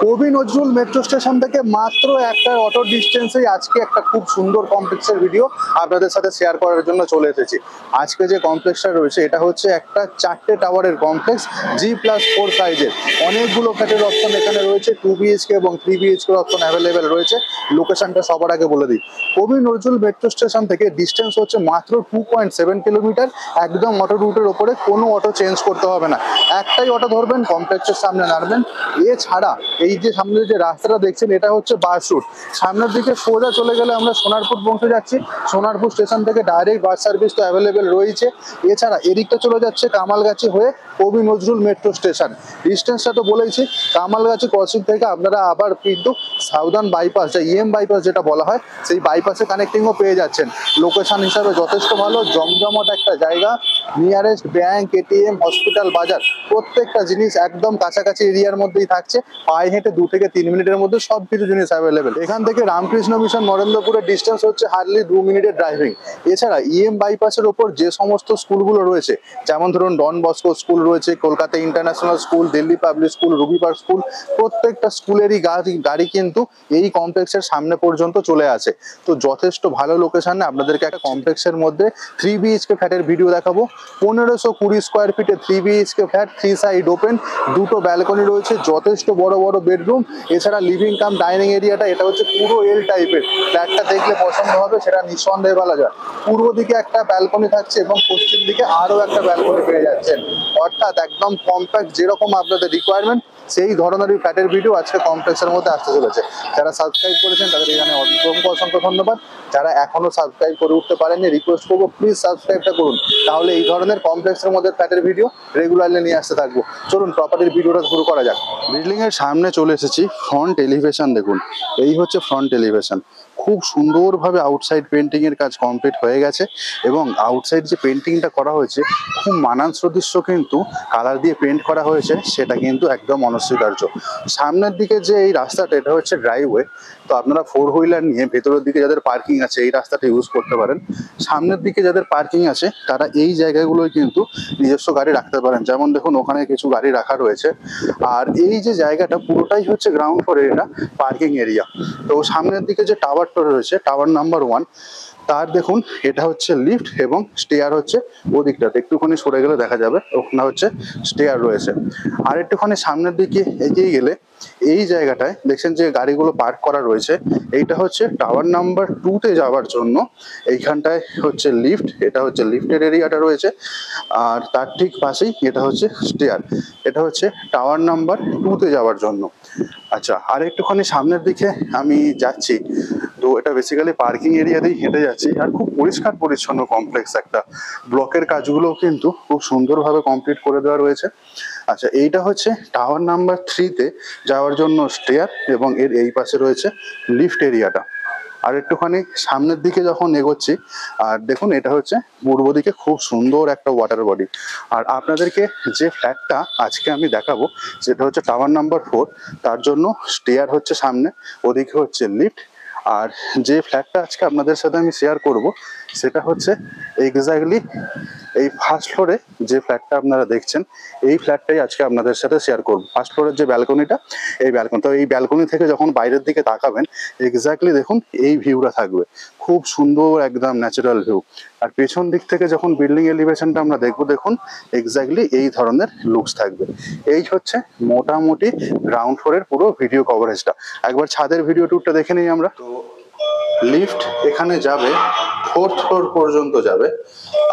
কবি Nazrul metro station থেকে মাত্র একটা অটো ডিস্টেন্সেই আজকে একটা খুব সুন্দর কমপ্লেক্সের ভিডিও আপনাদের সাথে শেয়ার করার জন্য চলে এসেছি। আজকে যে কমপ্লেক্সটা রয়েছে এটা হচ্ছে একটা 4টে টাওয়ারের কমপ্লেক্স, G+4 সাইজের। অনেকগুলো ফ্ল্যাটের অপশন এখানে রয়েছে, 2 BHK এবং 3 BHK অপশন অ্যাভেলেবেল রয়েছে। লোকেশনটা সবার আগে বলে দিই, কবি নজরুল মেট্রো স্টেশন থেকে ডিস্টেন্স হচ্ছে মাত্র 2.7 কিলোমিটার। একদম অটো রুটের ওপরে, কোনো অটো চেঞ্জ করতে হবে না, একটাই অটো ধরবেন, কমপ্লেক্সের সামনে নামবেন। এছাড়া এই যে সামনে যে রাস্তাটা দেখছেন এটা হচ্ছে বাস রুট। সামনের দিকে সোজা চলে গেলে আমরা সোনারপুর পৌঁছে যাচ্ছি। সোনারপুর স্টেশন থেকে ডাইরেক্ট বাস সার্ভিস তো অ্যাভেলেবেল রয়েছে। এছাড়া এদিকটা চলে যাচ্ছে কামালগাছি হয়ে কবি নজরুল মেট্রো স্টেশন। ডিস্টেন্সটা তো বলেইছি, কামালগাছি ক্রসিং থেকে আপনারা আবার কিন্তু সাউদার্ন বাইপাস, যে EM বাইপাস যেটা বলা হয়, সেই বাইপাসে কানেক্টিংও পেয়ে যাচ্ছেন। লোকেশন হিসাবে যথেষ্ট ভালো, জমজমাট একটা জায়গা। নিয়ারেস্ট ব্যাংক, ATM, হসপিটাল, বাজার প্রত্যেকটা জিনিস একদম কাছাকাছি এরিয়ার মধ্যেই থাকছে। পায়ে হেঁটে 2 থেকে 3 মিনিটের মধ্যে সবকিছু জিনিস অ্যাভেলেবেল। এখান থেকে রামকৃষ্ণ মিশন নরেন্দ্রপুরের ডিস্টেন্স হচ্ছে হার্ডলি 2 মিনিটের ড্রাইভিং। এছাড়া EM বাইপাসের ওপর যে সমস্ত স্কুলগুলো রয়েছে, যেমন ধরুন ডন বস্কো স্কুল রয়েছে, Kolkata international school, Delhi public school, Ruby park school, প্রত্যেকটা স্কুলেরই গাড়ি কিন্তু এই কমপ্লেক্সের সামনে পর্যন্ত চলে আসে। তো যথেষ্ট ভালো লোকেশনে আপনাদেরকে একটা কমপ্লেক্সের মধ্যে 3 BHK ফ্ল্যাটের ভিডিও দেখাবো। 1520 স্কোয়ার ফিটে 3 BHK ফ্ল্যাট, 3 সাইড ওপেন, দুটো ব্যালকনি রয়েছে, যথেষ্ট বড় বড় বেডরুম। এছাড়া লিভিং কাম ডাইনিং এরিয়াটা এটা হচ্ছে পুরো L টাইপের। ফ্ল্যাটটা দেখলে পছন্দ হবে সেটা নিঃসন্দেহে বলা যায়। পূর্ব দিকে একটা ব্যালকনি থাকছে এবং পশ্চিম দিকে আরো একটা ব্যালকনি পেয়ে যাচ্ছেন। অর্থাৎ একদম কম্প্যাক্ট, যেরকম আপনাদের রিকোয়ারমেন্ট সেই ধরনেরই ফ্ল্যাটের ভিডিও আজকে কমপ্লেক্সের মধ্যে আসতে চলেছে। যারা সাবস্ক্রাইব করেছেন তাদের এখানে অসংখ্য ধন্যবাদ। যারা এখনো সাবস্ক্রাইব করে উঠতে পারেননি, রিকোয়েস্ট করবো প্লিজ সাবস্ক্রাইবটা করুন, তাহলে এই ধরনের কমপ্লেক্সের মধ্যে ফ্ল্যাটের ভিডিও রেগুলারলি নিয়ে আসতে থাকবো। চলুন প্রপার্টির ভিডিওটা শুরু করা যাক। বিল্ডিং এর সামনে চলে এসেছি। ফ্রন্ট এলিভেশন দেখুন, এই হচ্ছে ফ্রন্ট এলিভেশন। খুব সুন্দরভাবে আউটসাইড পেন্টিং এর কাজ কমপ্লিট হয়ে গেছে এবং আউটসাইড যে পেন্টিংটা করা হয়েছে খুব মানান সদৃশ্য, কিন্তু কালার দিয়ে পেন্ট করা হয়েছে সেটা কিন্তু একদম অনস্বীকার্য। সামনের দিকে যে এই রাস্তাটা, এটা হচ্ছে ড্রাইভওয়ে। তো আপনারা 4 হুইলার নিয়ে ভেতরের দিকে যাদের পার্কিং আছে এই রাস্তাটা ইউজ করতে পারেন। সামনের দিকে যাদের পার্কিং আছে তারা এই জায়গাগুলোয় কিন্তু নিজস্ব গাড়ি রাখতে পারেন। যেমন দেখুন ওখানে কিছু গাড়ি রাখা রয়েছে। আর এই যে জায়গাটা পুরোটাই হচ্ছে গ্রাউন্ড ফ্লোরের এটা পার্কিং এরিয়া। তো সামনের দিকে যে টাওয়ারটা রয়েছে, টাওয়ার নাম্বার 1, তার দেখুন এটা হচ্ছে লিফট এবং স্টেয়ার হচ্ছে ওদিকটাতে। একটুখানি সরে গেলে দেখা যাবে ওখানে হচ্ছে স্টেয়ার রয়েছে। আর একটুখানি সামনের দিকে এগিয়ে গেলে এই জায়গাটায় দেখছেন যে গাড়িগুলো পার্ক করা রয়েছে, এইটা হচ্ছে টাওয়ার নাম্বার 2-তে যাওয়ার জন্য। এইখানটায় হচ্ছে লিফট, এটা হচ্ছে লিফটের এরিয়াটা রয়েছে। আর তার ঠিক পাশেই এটা হচ্ছে স্টেয়ার, এটা হচ্ছে টাওয়ার নাম্বার 2-তে যাওয়ার জন্য। আচ্ছা, আর একটুখানি সামনের দিকে আমি যাচ্ছি, তো এটা বেসিক্যালি পার্কিং এরিয়া দিয়ে হেঁটে যাচ্ছি। আর খুব পরিষ্কার পরিচ্ছন্ন কমপ্লেক্স একটা। ব্লকের কাজগুলো কিন্তু খুব সুন্দরভাবে কমপ্লিট করে দেওয়া রয়েছে। আচ্ছা, এইটা হচ্ছে টাওয়ার নাম্বার 3-তে যাওয়ার জন্য স্টেয়ার এবং এর এই পাশে রয়েছে লিফট এরিয়াটা। আর একটুখানি সামনের দিকে যখন এগোচ্ছি, আর দেখুন এটা হচ্ছে পূর্ব দিকে খুব সুন্দর একটা ওয়াটার বডি। আর আপনাদেরকে যে ফ্ল্যাটটা আজকে আমি দেখাবো সেটা হচ্ছে টাওয়ার নাম্বার 4, তার জন্য স্টেয়ার হচ্ছে সামনে, ওদিকে হচ্ছে লিফট। আর যে ফ্ল্যাটটা আজকে আপনাদের সাথে আমি শেয়ার করব সেটা হচ্ছে এক্স্যাক্টলি এই ফার্স্ট ফ্লোরে যে ফ্ল্যাটটা আপনারা দেখছেন, এই ফ্ল্যাটটাই আজকে আপনাদের সাথে শেয়ার করব। ফার্স্ট ফ্লোরের যে ব্যালকনিটা, এই ব্যালকনি, তো এই ব্যালকনি থেকে যখন বাইরের দিকে তাকাবেন এক্স্যাক্টলি দেখুন এই ভিউটা থাকবে, খুব সুন্দর একদম ন্যাচারাল ভিউ। আর পেছন দিক থেকে যখন বিল্ডিং এলিভেশনটা আমরা দেখবো, দেখুন এক্স্যাক্টলি এই ধরনের লুকস থাকবে। এই হচ্ছে মোটামুটি গ্রাউন্ড ফ্লোরের পুরো ভিডিও কভারেজটা। একবার ছাদের ভিডিও ট্যুরটা দেখে নিই আমরা। তো লিফট এখানে যাবে 4th ফ্লোর পর্যন্ত যাবে।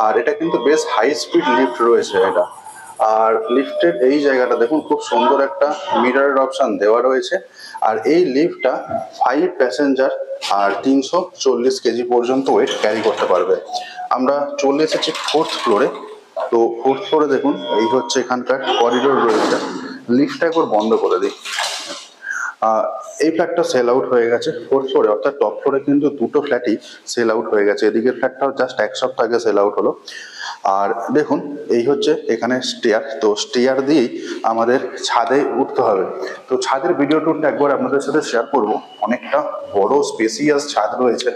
আর এটা কিন্তু বেশ হাই স্পিড লিফট রয়েছে এটা। আর লিফটের এই জায়গাটা দেখুন খুব সুন্দর একটা মিররের অপশন দেওয়া রয়েছে। আর এই লিফটটা 5 প্যাসেঞ্জার আর 340 কেজি পর্যন্ত ওয়েট ক্যারি করতে পারবে। আমরা চলে এসেছি 4th ফ্লোরে। তো 4th ফ্লোরে দেখুন এই হচ্ছে এখানকার করিডোর রয়েছে। লিফটটা একবার বন্ধ করে দিই। এই ফ্ল্যাটটা সেল আউট হয়ে গেছে 4th ফ্লোরে, অর্থাৎ টপ ফ্লোরে কিন্তু দুটো ফ্ল্যাটই সেল আউট হয়ে গেছে। এদিকের ফ্ল্যাটটাও জাস্ট 1 সপ্তাহ আগে সেল আউট হলো। আর দেখুন এই হচ্ছে এখানে স্টেয়ার। তো স্টেয়ার দিয়েই আমাদের ছাদে উঠতে হবে। তো ছাদের ভিডিও টুরটা একবার আপনাদের সাথে শেয়ার করব। অনেকটা বড় স্পেসিয়াস ছাদ রয়েছে,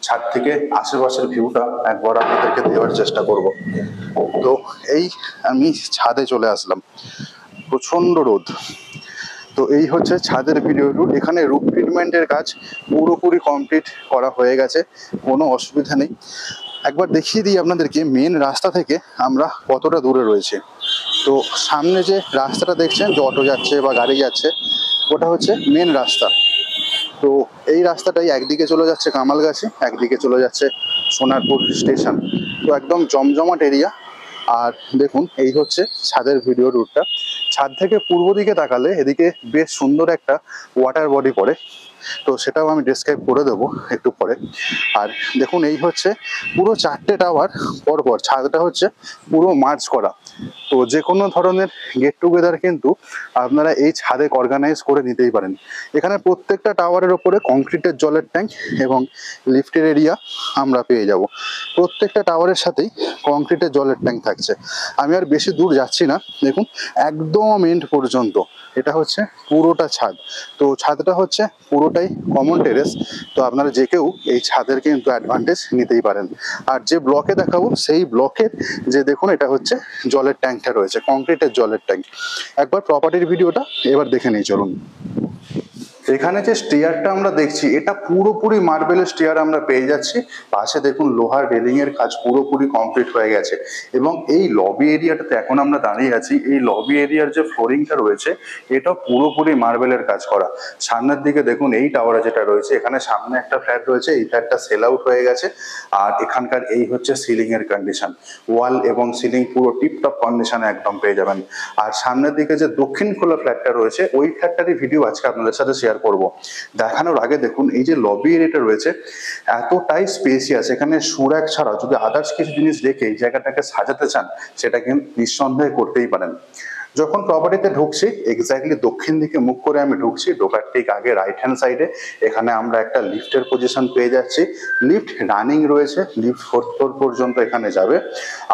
ছাদ থেকে আশেপাশের ভিউটা একবার আপনাদেরকে দেওয়ার চেষ্টা করব। তো এই আমি ছাদে চলে আসলাম, প্রচন্ড রোদ। তো এই হচ্ছে ছাদের ভিডিও রুট। এখানে রুফ ট্রিটমেন্টের কাজ পুরোপুরি কমপ্লিট করা হয়ে গেছে, কোনো অসুবিধা নেই। একবার দেখিয়ে দিই আপনাদেরকে মেন রাস্তা থেকে আমরা কতটা দূরে রয়েছে। তো সামনে যে রাস্তাটা দেখছেন, যে অটো যাচ্ছে বা গাড়ি যাচ্ছে, ওটা হচ্ছে মেন রাস্তা। তো এই রাস্তাটাই একদিকে চলে যাচ্ছে কামালগাছি, একদিকে চলে যাচ্ছে সোনারপুর স্টেশন। তো একদম জমজমাট এরিয়া। আর দেখুন এই হচ্ছে ছাদের ভিডিও রুটটা। ছাদ থেকে পূর্ব দিকে তাকালে এদিকে বেশ সুন্দর একটা ওয়াটার বডি পড়ে, তো সেটাও আমি ডেসক্রাইব করে দেবো একটু পরে। আর দেখুন এই হচ্ছে পুরো 4টে টাওয়ার পরপর, ছাদটা হচ্ছে পুরো মার্চ করা। তো যে কোনো ধরনের গেট টুগেদার কিন্তু আপনারা এই ছাদে অর্গানাইজ করে নিতেই পারেন। এখানে প্রত্যেকটা টাওয়ারের ওপরে কংক্রিটের জলের ট্যাঙ্ক এবং লিফটের এরিয়া আমরা পেয়ে যাব। প্রত্যেকটা টাওয়ারের সাথেই কংক্রিটের জলের ট্যাঙ্ক থাকছে। আমি আর বেশি দূর যাচ্ছি না, দেখুন একদম এন্ড পর্যন্ত এটা হচ্ছে পুরোটা ছাদ। তো ছাদটা হচ্ছে পুরোটাই কমন টেরেস। তো আপনারা যে কেউ এই ছাদের কিন্তু অ্যাডভান্টেজ নিতেই পারেন। আর যে ব্লকে দেখাবো সেই ব্লকের যে দেখুন এটা হচ্ছে জলের ট্যাঙ্কটা রয়েছে, কংক্রিটের জলের ট্যাঙ্ক। একবার প্রপার্টির ভিডিওটা এবার দেখে নিই চলুন। এখানে যে স্টেয়ারটা আমরা দেখছি, এটা পুরোপুরি মার্বেলের স্টেয়ার আমরা পেয়ে যাচ্ছি। পাশে দেখুন লোহার রেলিং এর কাজ পুরোপুরি কমপ্লিট হয়ে গেছে। এবং এই লবি এরিয়াটাতে এখন আমরা দাঁড়িয়ে আছি, এই লবি এরিয়ার যে ফ্লোরিংটা রয়েছে এটা পুরোপুরি মার্বেলের কাজ করা। সামনের দিকে দেখুন এই টাওয়ারে যেটা রয়েছে, এখানে সামনে একটা ফ্ল্যাট রয়েছে, এই ফ্ল্যাটটা সেল আউট হয়ে গেছে। আর এখানকার এই হচ্ছে সিলিং এর কন্ডিশন, ওয়াল এবং সিলিং পুরো টিপটপ কন্ডিশনে একদম পেয়ে যাবেন। আর সামনের দিকে যে দক্ষিণ খোলা ফ্ল্যাটটা রয়েছে, ওই ফ্ল্যাটটারই ভিডিও আজকে আপনাদের সাথে শেয়ার করব। দেখানোর আগে দেখুন এই যে লবি এরিয়াটা রয়েছে এতটাই স্পেসিয়াস। এখানে সুরাক ছাড়াও যদি আদার্স কিছু জিনিস রেখে এই জায়গাটাকে সাজাতে চান, সেটা কিন্তু নিঃসন্দেহে করতেই পারেন। যখন প্রপার্টিতে ঢুকছি, এক্স্যাক্টলি দক্ষিণ দিকে মুখ করে আমি ঢুকছি। ঢোকার ঠিক আগে রাইট হ্যান্ড সাইডে এখানে আমরা একটা লিফটের পজিশন পেয়ে যাচ্ছি। লিফট রানিং রয়েছে, লিফট 4th ফ্লোর পর্যন্ত এখানে যাবে।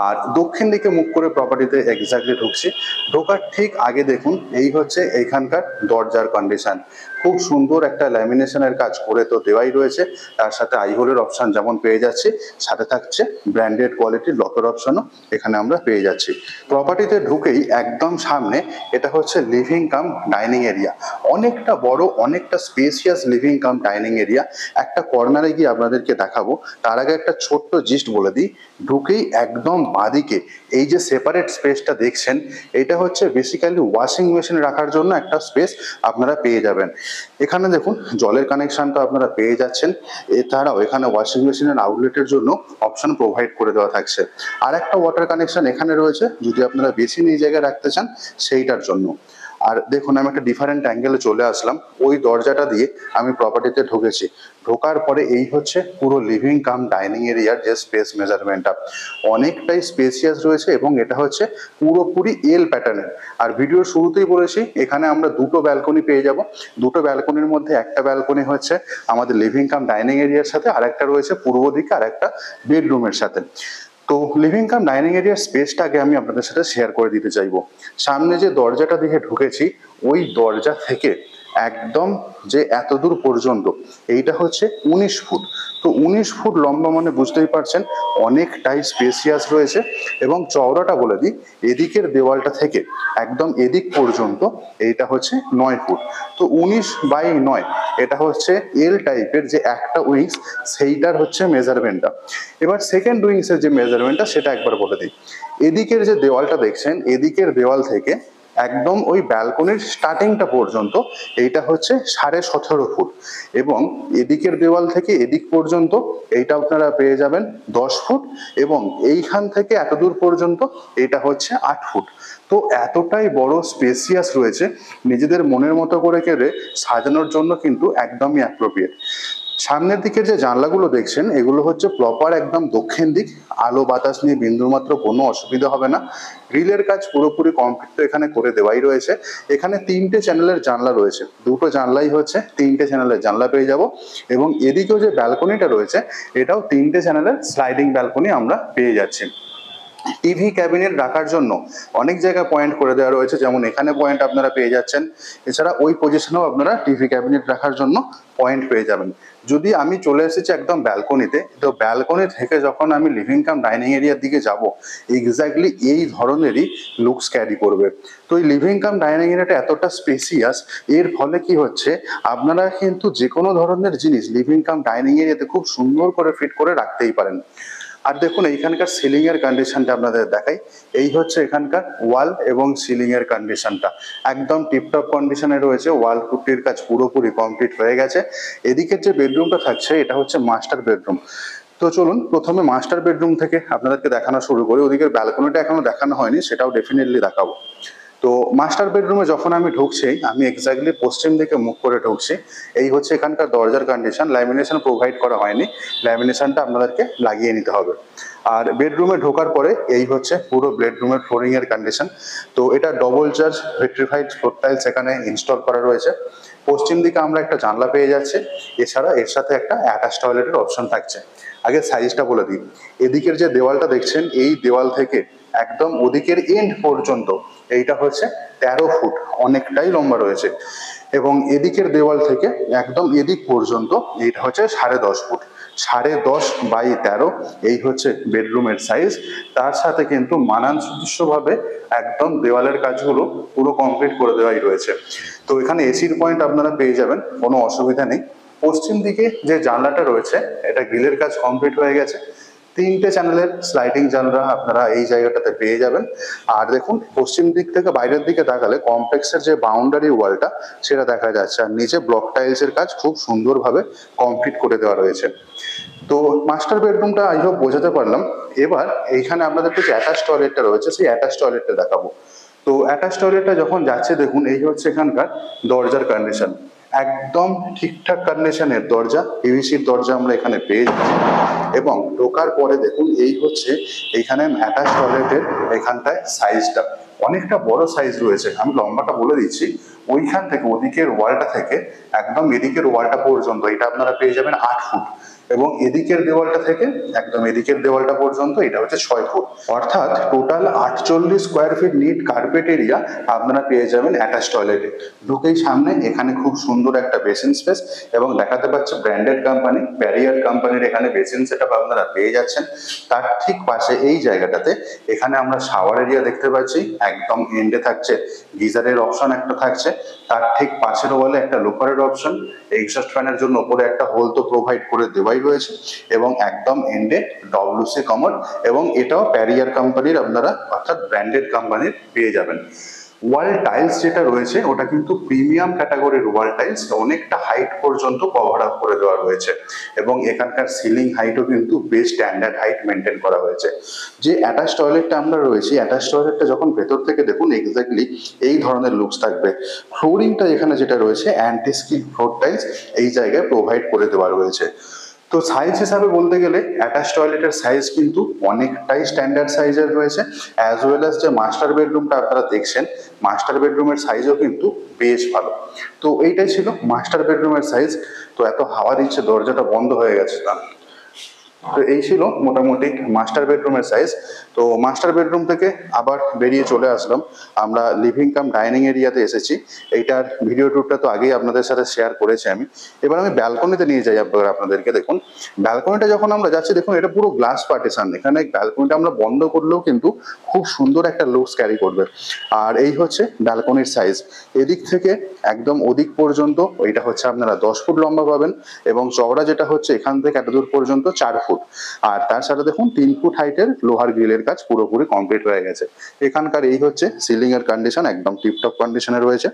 আর দক্ষিণ দিকে মুখ করে প্রপার্টিতে এক্স্যাক্টলি ঢুকছি। ঢোকার ঠিক আগে দেখুন এই হচ্ছে এইখানকার দরজার কন্ডিশন। খুব সুন্দর একটা ল্যামিনেশনের কাজ করে তো দেওয়াই রয়েছে। তার সাথে আইহোলের অপশন যেমন পেয়ে যাচ্ছি, সাথে থাকছে ব্র্যান্ডেড কোয়ালিটির লকের অপশনও এখানে আমরা পেয়ে যাচ্ছি। প্রপার্টিতে ঢুকেই একদম সামনে এটা হচ্ছে লিভিং কাম ডাইনিং এরিয়া। অনেকটা বড়, অনেকটা spacious living cum dining area. একটা কর্নারে গিয়ে আপনাদেরকে দেখাবো, তার আগে একটা ছোট্ট জিস্ট বলে দিই। ঢুকেই একদম বাঁদিকে এই যে সেপারেট স্পেসটা দেখছেন, এটা হচ্ছে বেসিক্যালি ওয়াশিং মেশিন রাখার জন্য একটা স্পেস আপনারা পেয়ে যাবেন। এখানে দেখুন জলের কানেকশনটা আপনারা পেয়ে যাচ্ছেন। এছাড়াও এখানে ওয়াশিং মেশিনের আউটলেটের জন্য অপশন প্রোভাইড করে দেওয়া থাকছে। আর একটা ওয়াটার কানেকশন এখানে রয়েছে, যদি আপনারা বেশি এই জায়গায় রাখতে চান সেইটার জন্য। আর দেখুন আমি একটা ডিফারেন্ট অ্যাঙ্গেলে চলে আসলাম। ওই দরজাটা দিয়ে আমি প্রপার্টিতে ঢুকেছি। ঢোকার পরে এই হচ্ছে পুরো লিভিং কাম ডাইনিং এরিয়ার যে স্পেস মেজারমেন্টটা, অনেকটাই স্পেসিয়াস রয়েছে এবং এটা হচ্ছে পুরোপুরি এল প্যাটার্নের। আর ভিডিওর শুরুতেই বলেছি এখানে আমরা দুটো ব্যালকনি পেয়ে যাব। দুটো ব্যালকনির মধ্যে একটা ব্যালকনি হচ্ছে আমাদের লিভিং কাম ডাইনিং এরিয়ার সাথে, আর একটা রয়েছে পূর্ব দিকে, আর একটা বেডরুমের সাথে। তো লিভিং কাম ডাইনিং এরিয়ার স্পেসটা আগে আমি আপনাদের সাথে শেয়ার করে দিতে চাইবো। সামনে যে দরজাটা দিকে ঢুকেছি, ওই দরজা থেকে একদম যে এত দূর পর্যন্ত এইটা হচ্ছে 19 ফুট। তো 19 ফুট লম্বা মানে বুঝতেই পারছেন অনেকটাই স্পেসিয়াস রয়েছে। এবং চওড়াটা বলে দিই, এদিকের দেওয়ালটা থেকে একদম এদিক পর্যন্ত এইটা হচ্ছে 9 ফুট। তো 19/9 এটা হচ্ছে এল টাইপের যে একটা উইংস, সেইটার হচ্ছে মেজারমেন্টটা। এবার সেকেন্ড উইংসের যে মেজারমেন্টটা সেটা একবার বলে দিই। এদিকের যে দেওয়ালটা দেখছেন, এদিকের দেওয়াল থেকে একদম ওই ব্যালকনির স্টার্টিংটা পর্যন্ত এইটা হচ্ছে 17.5 ফুট। এবং এদিকের দেওয়াল থেকে এদিক পর্যন্ত এইটা আপনারা পেয়ে যাবেন 10 ফুট। এবং এইখান থেকে এত দূর পর্যন্ত এটা হচ্ছে 8 ফুট। তো এতটাই বড় স্পেসিয়াস রয়েছে, নিজেদের মনের মতো করে কেড়ে সাজানোর জন্য কিন্তু একদমই অ্যাপ্রোপ্রিয়েট। সামনের দিকের যে জানলাগুলো দেখছেন, এগুলো হচ্ছে প্রপার একদম দক্ষিণ দিক। আলো বাতাস নিয়ে বিন্দুমাত্র কোনো অসুবিধা হবে না। গ্রিলের কাজ পুরোপুরি কমপ্লিট তো এখানে করে দেওয়াই রয়েছে। এখানে 3টে চ্যানেলের জানলা রয়েছে, দুটো জানলাই হচ্ছে 3টে চ্যানেলের জানলা পেয়ে যাব। এবং এদিকেও যে ব্যালকনিটা রয়েছে, এটাও 3টে চ্যানেলের স্লাইডিং ব্যালকনি আমরা পেয়ে যাচ্ছি। টিভি ক্যাবিনেট রাখার জন্য অনেক জায়গায় পয়েন্ট করে দেওয়া রয়েছে, যেমন এখানে পয়েন্ট আপনারা পেয়ে যাচ্ছেন। এছাড়া ওই পজিশনেও আপনারা টিভি ক্যাবিনেট রাখার জন্য পয়েন্ট পেয়ে যাবেন। যদি আমি চলে এসেছি একদম ব্যালকনিতে, তো ব্যালকনি থেকে যখন আমি লিভিং কাম ডাইনিং এরিয়ার দিকে যাব, এক্স্যাক্টলি এই ধরনেরই লুকস ক্যারি করবে। তো এই লিভিং কাম ডাইনিং এরিয়াটা এতটা স্পেসিয়াস, এর ফলে কি হচ্ছে, আপনারা কিন্তু যে কোনো ধরনের জিনিস লিভিং কাম ডাইনিং এরিয়াতে খুব সুন্দর করে ফিট করে রাখতেই পারেন। আর দেখুন এইখানকার সিলিং এর কন্ডিশনটা আপনাদের দেখাই। এই হচ্ছে এখানকার ওয়াল এবং সিলিং এর কন্ডিশনটা একদম টিপটপ কন্ডিশনে রয়েছে। ওয়াল পুট্টির কাজ পুরোপুরি কমপ্লিট হয়ে গেছে। এদিকের যে বেডরুমটা থাকছে এটা হচ্ছে মাস্টার বেডরুম। তো চলুন প্রথমে মাস্টার বেডরুম থেকে আপনাদেরকে দেখানো শুরু করি। ওদিকের ব্যালকনিটা এখনো দেখানো হয়নি, সেটাও ডেফিনেটলি দেখাবো। তো মাস্টার বেডরুমে যখন আমি ঢুকছি, আমি এক্স্যাক্টলি পশ্চিম দিকে মুখ করে ঢুকছি। এই হচ্ছে এখানকার দরজার কন্ডিশন। ল্যামিনেশন প্রোভাইড করা হয়নি, ল্যামিনেশনটা আপনাদেরকে লাগিয়ে নিতে হবে। আর বেডরুমে ঢোকার পরে এই হচ্ছে পুরো বেডরুমের ফ্লোরিং এর কন্ডিশন। তো এটা double charge vitrified floor tiles এখানে ইনস্টল করা রয়েছে। পশ্চিম দিকে আমরা একটা জানলা পেয়ে যাচ্ছি। এছাড়া এর সাথে একটা অ্যাটাচ টয়লেটের অপশন থাকছে। আগে সাইজটা বলে দিই। এদিকের যে দেওয়ালটা দেখছেন, এই দেওয়াল থেকে একদম ওদিকের এন্ড পর্যন্ত এইটা হচ্ছে 13 ফুট, অনেকটাই লম্বা রয়েছে। এবং এদিকের দেওয়াল থেকে একদম এদিক পর্যন্ত এইটা হচ্ছে 10.5 ফুট। 10.5 বাই 13 এই হচ্ছে বেডরুমের সাইজ। তার সাথে কিন্তু মানানসদৃশ্যভাবে একদম দেওয়ালের কাজগুলো পুরো কমপ্লিট করে দেওয়াই রয়েছে। তো এখানে এসির পয়েন্ট আপনারা পেয়ে যাবেন, কোনো অসুবিধা নেই। পশ্চিম দিকে যে জানলাটা রয়েছে, এটা গ্রিলের কাজ কমপ্লিট হয়ে গেছে। 3টে চ্যানেলের স্লাইডিং জানলা আপনারা এই জায়গাটাতে পেয়ে যাবেন। আর দেখুন পশ্চিম দিক থেকে বাইরের দিকে তাকালে কমপ্লেক্সের যে বাউন্ডারি ওয়ালটা সেটা দেখা যাচ্ছে। আর নিচে ব্লক টাইলসের কাজ খুব সুন্দরভাবে কমপ্লিট করে দেওয়া রয়েছে। তো মাস্টার বেডরুমটা আই হোপ বোঝাতে পারলাম। এবার এইখানে আপনাদেরকে যে অ্যাটাচ টয়লেটটা রয়েছে, সেই অ্যাটাচ টয়লেটটা দেখাবো। তো অ্যাটাচ টয়লেটটা যখন যাচ্ছে, দেখুন এই হচ্ছে এখানকার দরজার কন্ডিশন। একদম ঠিকঠাক কন্ডিশনের দরজা, পিভিসির দরজা আমরা এখানে পেয়ে যাচ্ছি। এবং ঢোকার পরে দেখুন এই হচ্ছে এইখানে অ্যাটাচ টয়লেটের এখানটায় সাইজটা অনেকটা বড় সাইজ রয়েছে। আমি লম্বাটা বলে দিচ্ছি। ওইখান থেকে ওদিকের ওয়ালটা থেকে একদম এদিকের ওয়ালটা পর্যন্ত এটা আপনারা পেয়ে যাবেন 8 ফুট। এবং এদিকের দেওয়ালটা থেকে একদম এদিকের দেওয়ালটা পর্যন্ত এটা হচ্ছে 6 ফুট। অর্থাৎ total 48 square feet net carpet area আপনারা পেয়ে যাবেন অ্যাটাচ টয়লেটে। ঢুকেই সামনে এখানে খুব সুন্দর একটা বেসিন স্পেস, এবং দেখাতে পাচ্ছে ব্র্যান্ডেড কোম্পানি প্যারিয়ার কোম্পানির এখানে বেসিন সেটআপ আপনারা পেয়ে যাচ্ছেন। তার ঠিক পাশে এই জায়গাটাতে এখানে আমরা শাওয়ার এরিয়া দেখতে পাচ্ছি। একদম এন্ডে থাকছে গিজারের অপশন একটা থাকছে। তার ঠিক পাশের ওয়ালে একটা লোকারের অপশন, এক্সস্ট ফ্যানের জন্য উপরে একটা হোল তো প্রোভাইড করে দেওয়াই রয়েছে। এবং একদম এন্ডে ডব্লিউসি কমোড, এবং এটাও প্যারিয়ার কোম্পানির আপনারা অর্থাৎ ব্র্যান্ডেড কোম্পানির পেয়ে যাবেন। ওয়াল টাইলস যেটা রয়েছে ওটা কিন্তু প্রিমিয়াম ক্যাটাগরির ওয়াল টাইলস, অনেকটা হাইট পর্যন্ত কভার আপ করে দেওয়া রয়েছে। এবং এখানকার সিলিং হাইটও কিন্তু বেশ স্ট্যান্ডার্ড হাইট মেনটেন করা হয়েছে। যে অ্যাটাচ টয়লেটটা আমরা রয়েছি, অ্যাটাচ টয়লেটটা যখন ভেতর থেকে দেখুন এক্স্যাক্টলি এই ধরনের লুকস থাকবে। ফ্লোরিংটা এখানে যেটা রয়েছে অ্যান্টি স্কিড ফ্লোর টাইলস এই জায়গায় প্রোভাইড করে দেওয়া রয়েছে। তো সাইজ হিসাবে বলতে গেলে অ্যাটাচ টয়লেটের সাইজ কিন্তু অনেকটাই স্ট্যান্ডার্ড সাইজের রয়েছে। অ্যাজ ওয়েল অ্যাজ যে মাস্টার বেডরুমটা আপনারা দেখছেন, মাস্টার বেডরুমের সাইজও কিন্তু বেশ ভালো। তো এইটাই ছিল মাস্টার বেডরুমের সাইজ। তো এত হাওয়া দিচ্ছে, দরজাটা বন্ধ হয়ে গেছে। তো এই ছিল মোটামুটি মাস্টার বেডরুমের সাইজ। তো মাস্টার বেডরুম থেকে আবার বেরিয়ে চলে আসলাম, আমরা লিভিং কাম ডাইনিং এরিয়াতে এসেছি। এইটার ভিডিও ট্যুরটা তো আগেই আপনাদের সাথে শেয়ার করেছি আমি। এবার আমি ব্যালকনিতে নিয়ে যাই আপনাদেরকে। দেখুন ব্যালকনিটা যখন আমরা যাচ্ছি, দেখুন এটা পুরো গ্লাস পার্টিশন। এখানে ব্যালকনিটা আমরা বন্ধ করলেও কিন্তু খুব সুন্দর একটা লুকস ক্যারি করবে। আর এই হচ্ছে ব্যালকনির সাইজ। এদিক থেকে একদম ওদিক পর্যন্ত ওইটা হচ্ছে আপনারা 10 ফুট লম্বা পাবেন, এবং চওড়া যেটা হচ্ছে এখান থেকে এতদূর পর্যন্ত 4 ফুট। আর তার সাথে দেখুন 3 ফুট হাইটের লোহার গ্রিলের কাজ পুরোপুরি কমপ্লিট হয়ে গেছে। এখানকার এই হচ্ছে সিলিং এর কন্ডিশন, একদম টিপটপ কন্ডিশনে রয়েছে।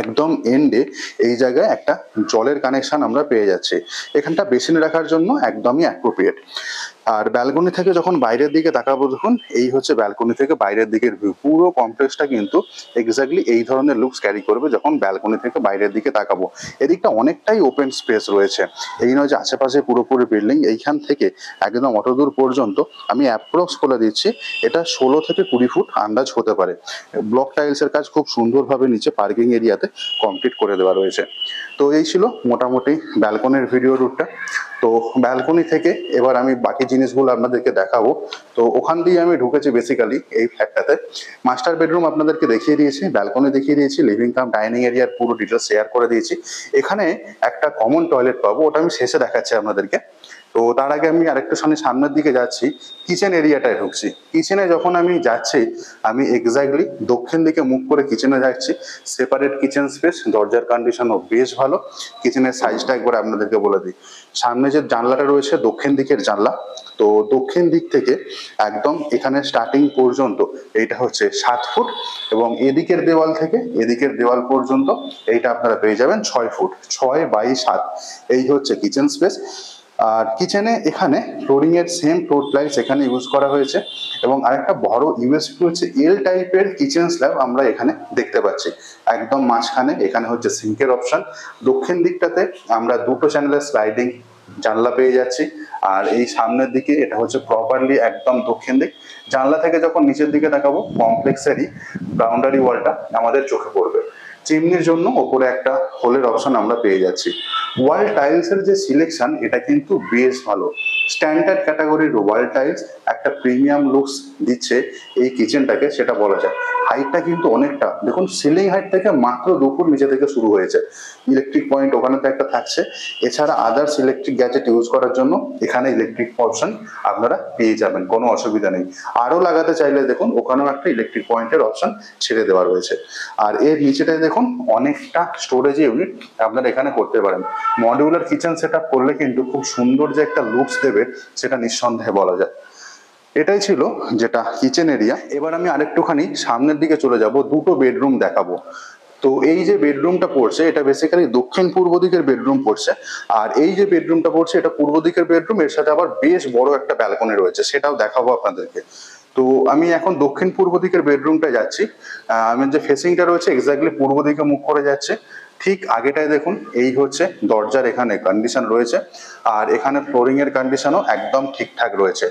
একদম এন্ডে এই জায়গায় একটা জলের কানেকশন আমরা পেয়ে যাচ্ছি। এখানটা বেসিন রাখার জন্য একদমই অ্যাপ্রোপ্রিয়েট। আর ব্যালকনি থেকে যখন বাইরের দিকে তাকাবো, দেখুন এই হচ্ছে ব্যালকনি থেকে বাইরের দিকের ভিউ। পুরো কমপ্লেক্সটা কিন্তু এক্স্যাক্টলি এই ধরনের লুকস ক্যারি করবে যখন ব্যালকনি থেকে বাইরের দিকে তাকাবো। এদিকটা অনেকটাই ওপেন স্পেস রয়েছে। এই নয় যে আশেপাশে পুরোপুরি বিল্ডিং। এইখান থেকে একদম অতদূর পর্যন্ত আমি অ্যাপ্রক্স বলে দিচ্ছি, এটা 16 থেকে 20 ফুট আন্দাজ হতে পারে। ব্লক টাইলসের কাজ খুব সুন্দরভাবে নিচে পার্কিং এরিয়াতে কমপ্লিট করে দেওয়া রয়েছে। তো এই ছিল মোটামুটি ব্যালকনির ভিডিও রুটটা। তো ব্যালকনি থেকে এবার আমি বাকি জিনিসগুলো আপনাদেরকে দেখাবো। তো ওখান দিয়ে আমি ঢুকেছি বেসিক্যালি এই ফ্ল্যাটটাতে। মাস্টার বেডরুম আপনাদেরকে দেখিয়ে দিয়েছি, ব্যালকনি দেখিয়ে দিয়েছি, লিভিং কাম ডাইনিং এরিয়ার পুরো ডিটেলস শেয়ার করে দিয়েছি। এখানে একটা কমন টয়লেট পাবো, ওটা আমি শেষে দেখাচ্ছি আপনাদেরকে। তো তার আগে আমি আরেকটু সামনের দিকে যাচ্ছি, কিচেন এরিয়াটায় ঢুকছি। কিচেনে যখন আমি যাচ্ছি, আমি এক্স্যাক্টলি দক্ষিণ দিকে মুখ করে কিচেনে যাচ্ছি। সেপারেট কিচেন স্পেস, দরজার কন্ডিশনও বেশ ভালো। কিচেনের সাইজটা একবার আপনাদেরকে বলে দিই। সামনে যে জানলাটা রয়েছে দক্ষিণ দিকের জানলা। তো দক্ষিণ দিক থেকে একদম এখানে স্টার্টিং পর্যন্ত এইটা হচ্ছে 7 ফুট, এবং এদিকের দেওয়াল থেকে এদিকের দেওয়াল পর্যন্ত এইটা আপনারা পেয়ে যাবেন 6 ফুট, 6 বাই 7। এই হচ্ছে কিচেন স্পেস। আর কিচেনে এখানে ফ্লোরিং এর সেম ফ্লোর টাইলস এখানে ইউজ করা হয়েছে, এবং আরেকটা বড় ইউএসপি হচ্ছে এল টাইপের কিচেন স্ল্যাব আমরা এখানে দেখতে পাচ্ছি। একদম মাঝখানে এখানে হচ্ছে সিঙ্কের অপশন। দক্ষিণ দিকটাতে আমরা দুটো চ্যানেলের স্লাইডিং জানলা পেয়ে যাচ্ছি। আর এই সামনের দিকে এটা হচ্ছে প্রপারলি একদম দক্ষিণ দিক। জানলা থেকে যখন নিচের দিকে তাকাবো, কমপ্লেক্সেরই বাউন্ডারি ওয়ালটা আমাদের চোখে পড়বে। চিমনির জন্য ওপরে একটা হোলের অপশন আমরা পেয়ে যাচ্ছি। ওয়াল টাইলস এর যে সিলেকশন, এটা কিন্তু বেশ ভালো। স্ট্যান্ডার্ড ক্যাটাগরির ওয়াল টাইলস একটা প্রিমিয়াম লুকস দিচ্ছে এই কিচেনটাকে, সেটা বলা যায়। হাইটটা কিন্তু অনেকটা, দেখুন সিলিং হাইট থেকে মাত্র 2 ফুট নিচে থেকে শুরু হয়েছে। ইলেকট্রিক পয়েন্ট ওখানে তো একটা থাকছে, এছাড়া আদার্স ইলেকট্রিক গ্যাজেট ইউজ করার জন্য এখানে ইলেকট্রিক অপশন আপনারা পেয়ে যাবেন, কোনো অসুবিধা নেই। আরো লাগাতে চাইলে দেখুন ওখানেও একটা ইলেকট্রিক পয়েন্টের অপশন ছেড়ে দেওয়া রয়েছে। আর এর নিচেটায় দেখুন অনেকটা স্টোরেজ ইউনিট আপনারা এখানে করতে পারেন। মডিউলার কিচেন সেটআপ করলে কিন্তু খুব সুন্দর যে একটা লুকস দেবে, সেটা নিঃসন্দেহে বলা যায়। এটাই ছিল যেটা কিচেন এরিয়া। এবার আমি আরেকটুখানি সামনের দিকে চলে যাব, দুটো বেডরুম দেখাবো। তো এই যে বেডরুমটা পড়ছে, এটা বেসিক্যালি দক্ষিণ পূর্ব দিকের বেডরুম পড়ছে। আর এই যে বেডরুমটা পড়ছে, এটা পূর্ব দিকের বেডরুম, এর সাথে আবার বেশ বড় একটা ব্যালকনি রয়েছে, সেটাও দেখাবো আপনাদেরকে। তো আমি এখন দক্ষিণ পূর্ব দিকের বেডরুমটা যাচ্ছি। আমার যে ফেসিংটা রয়েছে এক্স্যাক্টলি পূর্ব দিকে মুখ করে যাচ্ছে। ঠিক আগেটায় দেখুন এই হচ্ছে দরজার এখানে কন্ডিশন রয়েছে, আর এখানে ফ্লোরিং এর কন্ডিশনও একদম ঠিকঠাক রয়েছে।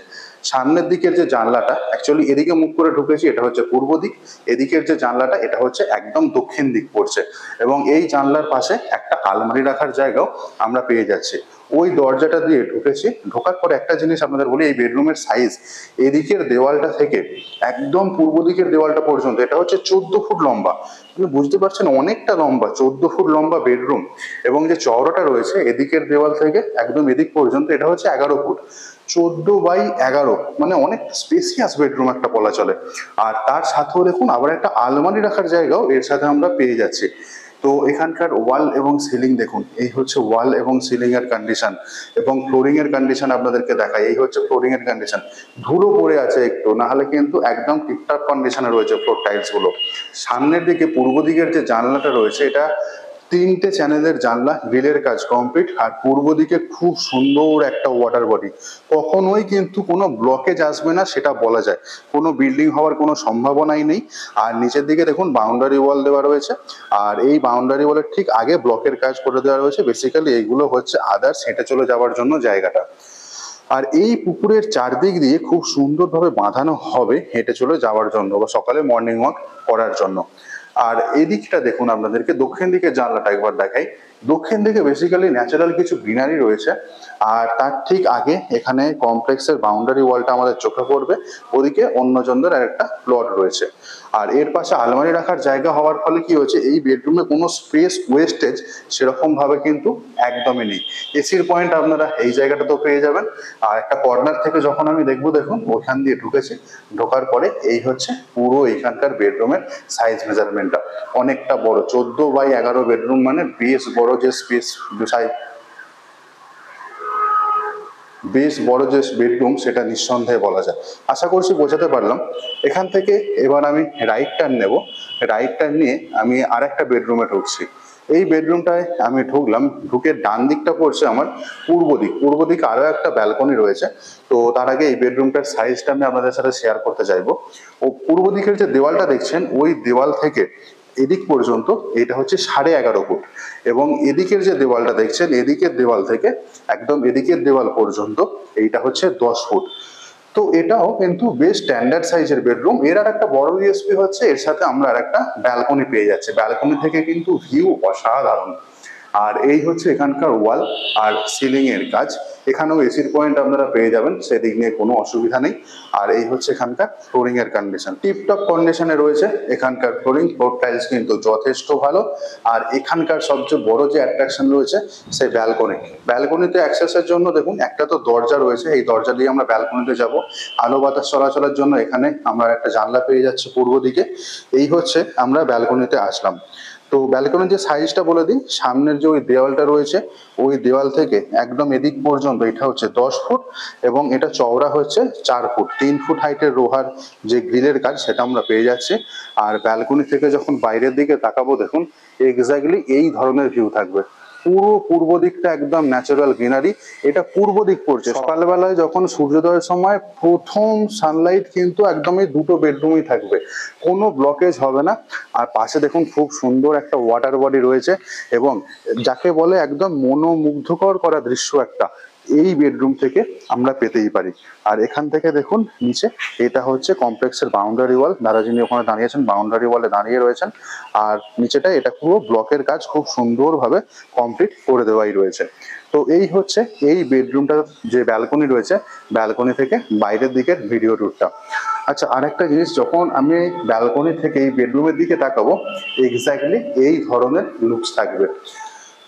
সামনের দিকের যে জানলাটা, অ্যাকচুয়ালি এদিকে মুখ করে ঢুকেছি, এটা হচ্ছে পূর্ব দিক। এদিকের যে জানলাটা, এটা হচ্ছে একদম দক্ষিণ দিক পড়ছে, এবং এই জানলার পাশে একটা আলমারি রাখার জায়গাও আমরা পেয়ে যাচ্ছি। ওই দরজাটা দিয়ে ঢুকেছি, ঢোকার পরে একটা জিনিস আপনাদের বলি, এই বেডরুমের সাইজ এদিকের দেওয়ালটা থেকে একদম পূর্ব দিকের দেওয়ালটা পর্যন্ত এটা হচ্ছে 14 ফুট লম্বা। আপনি বুঝতে পারছেন অনেকটা লম্বা, 14 ফুট লম্বা বেডরুম। এবং যে চওড়াটা রয়েছে এদিকের দেওয়াল থেকে একদম এদিক পর্যন্ত, এটা হচ্ছে 11 ফুট। 14 বাই 11, মানে অনেক স্পেসিয়াস বেডরুম একটা বলা চলে। আর তার সাথেও দেখুন আবার একটা আলমারি রাখার জায়গাও এর সাথে আমরা পেয়ে যাচ্ছি। তো এখানকার ওয়াল এবং সিলিং দেখুন, এই হচ্ছে ওয়াল এবং সিলিং এর কন্ডিশন। এবং ফ্লোরিং এর কন্ডিশন আপনাদেরকে দেখাই, এই হচ্ছে ফ্লোরিং এর কন্ডিশন। ধুলো পড়ে আছে একটু, না হলে কিন্তু একদম ঠিকঠাক কন্ডিশনে রয়েছে ফ্লোর টাইলস গুলো। সামনের দিকে পূর্ব দিকের যে জানলাটা রয়েছে, এটা 3টে চ্যানেলের জানলা, গ্রিলের কাজ কমপ্লিট। আর পূর্ব দিকে খুব সুন্দর একটা ওয়াটার বডি, কখনোই কিন্তু কোনো ব্লকেজ আসবে না সেটা বলা যায়, কোনো বিল্ডিং হওয়ার কোনো সম্ভাবনাই নেই। আর নিচের দিকে দেখুন বাউন্ডারি ওয়াল দেওয়া রয়েছে, আর এই বাউন্ডারি ওয়ালের ঠিক আগে ব্লকের কাজ করে দেওয়া রয়েছে। বেসিক্যালি এইগুলো হচ্ছে আদার্স হেঁটে চলে যাওয়ার জন্য জায়গাটা। আর এই পুকুরের চারদিক দিয়ে খুব সুন্দরভাবে বাঁধানো হবে হেঁটে চলে যাওয়ার জন্য, বা সকালে মর্নিং ওয়াক করার জন্য। আর এদিকটা দেখুন, আপনাদেরকে দক্ষিণ দিকের জানলাটা একবার দেখাই। দক্ষিণ দিকে বেসিক্যালি ন্যাচারাল কিছু গ্রিনারি রয়েছে, আর তার ঠিক আগে এখানে কমপ্লেক্সের বাউন্ডারি ওয়ালটা আমাদের চোখে পড়বে। ওদিকে অন্যজনদের একটা প্লট রয়েছে। আর এর পাশে আলমারি রাখার জায়গা হওয়ার ফলে কি হয়েছে, এই বেডরুমে কোনো স্পেস ওয়েস্টেজ সেরকম ভাবে কিন্তু একদমই নেই। এসির পয়েন্ট আপনারা এই জায়গাটাতেও পেয়ে যাবেন। আর একটা কর্নার থেকে যখন আমি দেখবো, দেখুন ওখান দিয়ে ঢুকেছি, ঢোকার পরে এই হচ্ছে পুরো এখানকার বেডরুমের সাইজ মেজারমেন্টটা। অনেকটা বড়, 14 বাই 11 বেডরুম, মানে বেশ বড় যে স্পেস সাইজ, বেশ বড় যে বেডরুম, সেটা নিঃসন্দেহে বলা যায়। আশা করছি বোঝাতে পারলাম। এখান থেকে এবার আমি রাইট টার্ন নেব। রাইট টার্ন নিয়ে আমি আর একটা বেডরুমে ঢুকছি। এই বেডরুমটায় আমি ঢুকলাম, ঢুকে ডান দিকটা পড়ছে আমার পূর্ব দিক। পূর্ব দিকে আরো একটা ব্যালকনি রয়েছে। তো তার আগে এই বেডরুমটার সাইজটা আমি আপনাদের সাথে শেয়ার করতে চাইবো। ও পূর্ব দিকের যে দেওয়ালটা দেখছেন, ওই দেওয়াল থেকে এদিক পর্যন্ত এটা হচ্ছে 11.5 ফুট, এবং এদিকের যে দেওয়ালটা দেখছেন, এদিকের দেওয়াল থেকে একদম এদিকের দেওয়াল পর্যন্ত এইটা হচ্ছে 10 ফুট। তো এটাও কিন্তু বেশ স্ট্যান্ডার্ড সাইজের বেডরুম। এর আর একটা বড় ইউএসপি হচ্ছে, এর সাথে আমরা আর একটা ব্যালকনি পেয়ে যাচ্ছি। ব্যালকনি থেকে কিন্তু ভিউ অসাধারণ। আর এই হচ্ছে এখানকার ওয়াল আর সিলিং এর কাজ। এখানেও এসির পয়েন্ট আপনারা পেয়ে যাবেন, সেদিক নিয়ে কোনো অসুবিধা নেই। আর এই হচ্ছে এখানকার ফ্লোরিং এর কন্ডিশন, টিপটপ কন্ডিশনে রয়েছে এখানকার ফ্লোরিং। ফ্লোর টাইলস কিন্তু যথেষ্ট ভালো। আর এখানকার সবচেয়ে বড় যে অ্যাট্রাকশন রয়েছে সেই ব্যালকনিতে অ্যাক্সেসের জন্য দেখুন একটা তো দরজা রয়েছে, এই দরজা দিয়ে আমরা ব্যালকনিতে যাব। আলো বাতাস চলাচলের জন্য এখানে আমরা একটা জানলা পেয়ে যাচ্ছি পূর্ব দিকে। এই হচ্ছে আমরা ব্যালকনিতে আসলাম। তো ব্যালকনির যে সাইজটা বলে দিই, সামনের যে ওই দেওয়ালটা রয়েছে ওই দেওয়াল থেকে একদম এদিক পর্যন্ত এটা হচ্ছে 10 ফুট, এবং এটা চওড়া হচ্ছে 4 ফুট। 3 ফুট হাইটের রোহার যে গ্রিলের কাজ সেটা আমরা পেয়ে যাচ্ছি। আর ব্যালকনি থেকে যখন বাইরের দিকে তাকাবো দেখুন এক্স্যাক্টলি এই ধরনের ভিউ থাকবে। পুরো পূর্ব দিকটা একদম ন্যাচারাল গ্রিনারি। এটা পূর্ব দিক পড়ছে, সকালবেলায় যখন সূর্যোদয়ের সময় প্রথম সানলাইট কিন্তু একদম এই দুটো বেডরুমই থাকবে, কোনো ব্লকেজ হবে না। আর পাশে দেখুন খুব সুন্দর একটা ওয়াটার বডি রয়েছে, এবং যাকে বলে একদম মনোমুগ্ধকর করা দৃশ্য একটা এই বেডরুম থেকে আমরা পেতেই পারি। আর এখান থেকে দেখুন নিচে, এটা হচ্ছে কমপ্লেক্সের বাউন্ডারি ওয়াল। দাদা যিনি ওখানে দাঁড়িয়েছেন বাউন্ডারি ওয়ালে দাঁড়িয়ে রয়েছেন। আর নিচেটা এটা পুরো ব্লকের কাজ খুব সুন্দরভাবে কমপ্লিট করে দেওয়াই রয়েছে। তো এই হচ্ছে এই বেডরুমটা, যে ব্যালকনি রয়েছে ব্যালকনি থেকে বাইরের দিকের ভিডিও ট্যুরটা। আচ্ছা, আরেকটা জিনিস, যখন আমি ব্যালকনি থেকে এই বেডরুমের দিকে তাকাবো এক্স্যাক্টলি এই ধরনের লুকস থাকবে।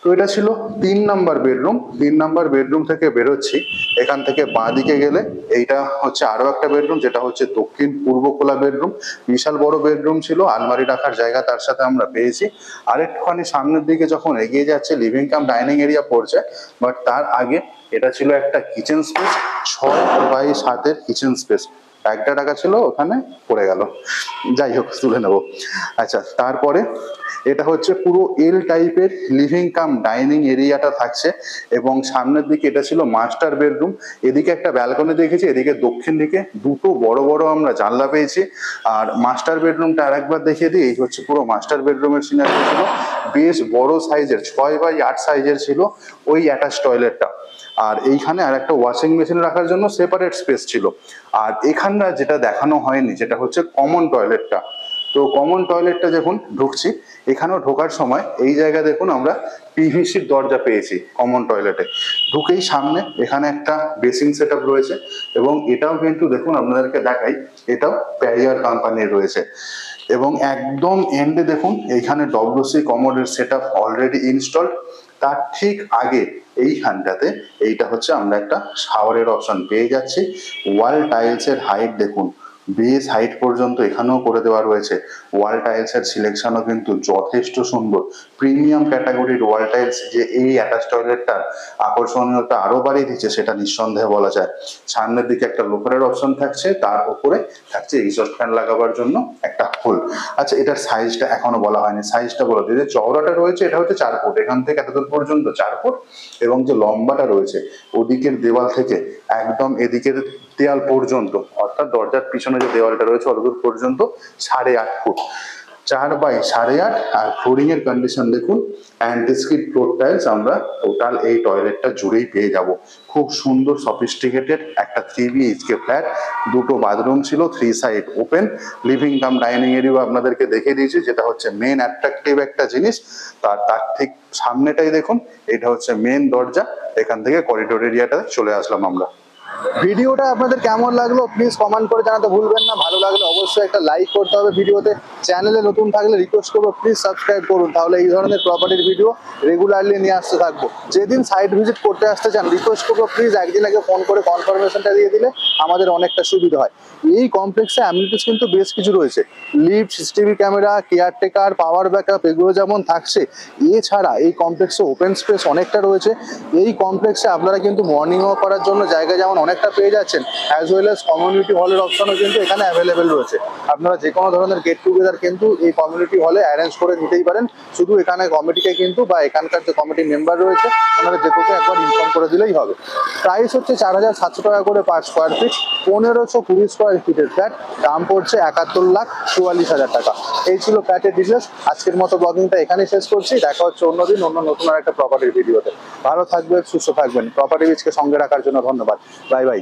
তো এটা ছিল 3 নম্বর বেডরুম। 3 নম্বর বেডরুম থেকে বেরোচ্ছি, এখান থেকে বাঁ দিকে গেলে এইটা হচ্ছে আরো একটা বেডরুম, যেটা হচ্ছে দক্ষিণ পূর্ব খোলা বেডরুম। বিশাল বড় বেডরুম ছিল, আলমারি রাখার জায়গা তার সাথে আমরা পেয়েছি। আরেকটুখানি সামনের দিকে যখন এগিয়ে যাচ্ছে লিভিং কাম ডাইনিং এরিয়া পড়ছে, বাট তার আগে এটা ছিল একটা kitchen space, 6x7 kitchen space. একটা টাকা ছিল ওখানে পড়ে গেল, যাই হোক তুলে নেবো। আচ্ছা, তারপরে এটা হচ্ছে পুরো এল টাইপের লিভিং কাম ডাইনিং এরিয়াটা থাকছে, এবং সামনের দিকে এটা ছিল মাস্টার বেডরুম। এদিকে একটা ব্যালকনি দেখেছি, এদিকে দক্ষিণ দিকে দুটো বড় বড় আমরা জানলা পেয়েছি। আর মাস্টার বেডরুমটা আরেকবার দেখিয়ে দিই, এই হচ্ছে পুরো মাস্টার বেডরুমের সিনারি ছিল। বেশ বড় সাইজের, 6x8 সাইজের ছিল ওই অ্যাটাচ টয়লেটটা। আর এইখানে আর একটা ওয়াশিং মেশিন রাখার জন্য সেপারেট স্পেস ছিল। আর এখানটা যেটা দেখানো হয়নি যেটা হচ্ছে কমন টয়লেটটা। তো কমন টয়লেটটা যখন ঢুকছি, এখানেও ঢোকার সময় এই জায়গা দেখুন আমরা পিভিসির দরজা পেয়েছি কমন টয়লেটে। ঢুকেই সামনে এখানে একটা বেসিন সেট আপ রয়েছে, এবং এটাও কিন্তু দেখুন আপনাদেরকে দেখাই, এটাও প্যারিয়ার কোম্পানির রয়েছে। এবং একদম এন্ডে দেখুন এইখানে ডব্লিউসি কমোডের সেট আপ অলরেডি ইনস্টলড। তার ঠিক আগে এইখানটাতে এইটা হচ্ছে আমরা একটা শাওয়ারের অপশন পেয়ে যাচ্ছি। ওয়াল টাইলসের হাইট দেখুন, বেস হাইট পর্যন্ত এখানেও করে দেওয়া রয়েছে। ওয়াল টাইলস এর সিলেকশনও কিন্তু যথেষ্ট সুন্দর, প্রিমিয়াম ক্যাটাগরির ওয়াল টাইলস, যে এই অ্যাটাচ টয়লেটটার আকর্ষণীয়তা আরো বাড়িয়ে দিচ্ছে সেটা নিঃসন্দেহে বলা যায়। সামনের দিকে একটা লোকারের অপশন থাকছে, তার উপরে থাকছে এক্সস্ট ফ্যান লাগাবার জন্য একটা হোল। আচ্ছা, এটার সাইজটা এখনো বলা হয়নি, সাইজটা বলে দিই। যে চওড়াটা রয়েছে এটা হচ্ছে 4 ফুট, এখান থেকে এতদূর পর্যন্ত 4 ফুট, এবং যে লম্বাটা রয়েছে ওদিকের দেওয়াল থেকে একদম এদিকের দেওয়াল পর্যন্ত, অর্থাৎ দরজার পিছনে যে দেওয়ালটা রয়েছে অতদূর পর্যন্ত 8.5 ফুট। 4x8। আর ফ্লোরিং এর কন্ডিশন দেখুন, অ্যান্টিস্কিড ফ্লোর টাইলস আমরা টোটাল এই টয়লেটটা জুড়েই পেয়ে যাব। খুব সুন্দর সফিস্টিকেটেড একটা 3 BHK ফ্ল্যাট। দুটো বাথরুম ছিল, 3 side open. Living cum dining area আপনাদেরকে দেখিয়ে দিয়েছি, যেটা হচ্ছে মেন অ্যাট্রাকটিভ একটা জিনিস। তার ঠিক সামনেটাই দেখুন, এটা হচ্ছে মেন দরজা। এখান থেকে করিডোর এরিয়াটা চলে আসলাম আমরা। ভিডিওটা আপনাদের কেমন লাগলো প্লিজ কমেন্ট করে জানাতে ভুলবেন না। ভালো লাগলে অবশ্যই একটা লাইক করতে হবে ভিডিওতে। চ্যানেলে নতুন থাকলে রিকোয়েস্ট করবো প্লিজ সাবস্ক্রাইব করুন, তাহলে এই ধরনের প্রপার্টির ভিডিও রেগুলারলি নিয়ে আসতে থাকবো। যেদিন সাইট ভিজিট করতে আসতে চান রিকোয়েস্ট করবো প্লিজ একদিন আগে ফোন করে কনফার্মেশনটা দিয়ে দিলে আমাদের অনেকটা সুবিধা হয়। এই কমপ্লেক্সে অ্যামিনিটিস কিন্তু বেশ কিছু রয়েছে, lift, CCTV camera, caretaker, power backup, এগুলো যেমন থাকছে, এছাড়া এই কমপ্লেক্সে ওপেন স্পেস অনেকটা রয়েছে। এই কমপ্লেক্সে আপনারা কিন্তু মর্নিং ওয়াক করার জন্য জায়গা যেমন অনেকটা পেয়ে যাচ্ছেন, অ্যাজ ওয়েল এস কমিউনিটি হলের অপশনও কিন্তু এখানে অ্যাভেলেবেল রয়েছে। আপনারা যে কোনো ধরনের গেট টুগেদার কিন্তু এই কমিউনিটি হলে অ্যারেঞ্জ করে নিতেই পারেন। শুধু এখানে কমিটিকে কিন্তু বা এখানকার যে কমিটির মেম্বার রয়েছে ওনারা যেটুকু একবার ইনফর্ম করে দিলেই হবে। প্রাইস হচ্ছে 4,700 টাকা করে পার স্কোয়ার ফিট, 1520 স্কোয়ার ফিটের ফ্ল্যাট। দাম পড়ছে 71,44,000 টাকা। এই ছিল ফ্ল্যাটের ডিটেলস। আজকের মতো ব্লগিংটা এখানেই শেষ করছি। দেখা হচ্ছে অন্যদিন অন্য নতুন আর একটা প্রপার্টির ভিডিওতে। ভালো থাকবেন, সুস্থ থাকবেন। প্রপার্টি বিচকে সঙ্গে রাখার জন্য ধন্যবাদ। Bye bye.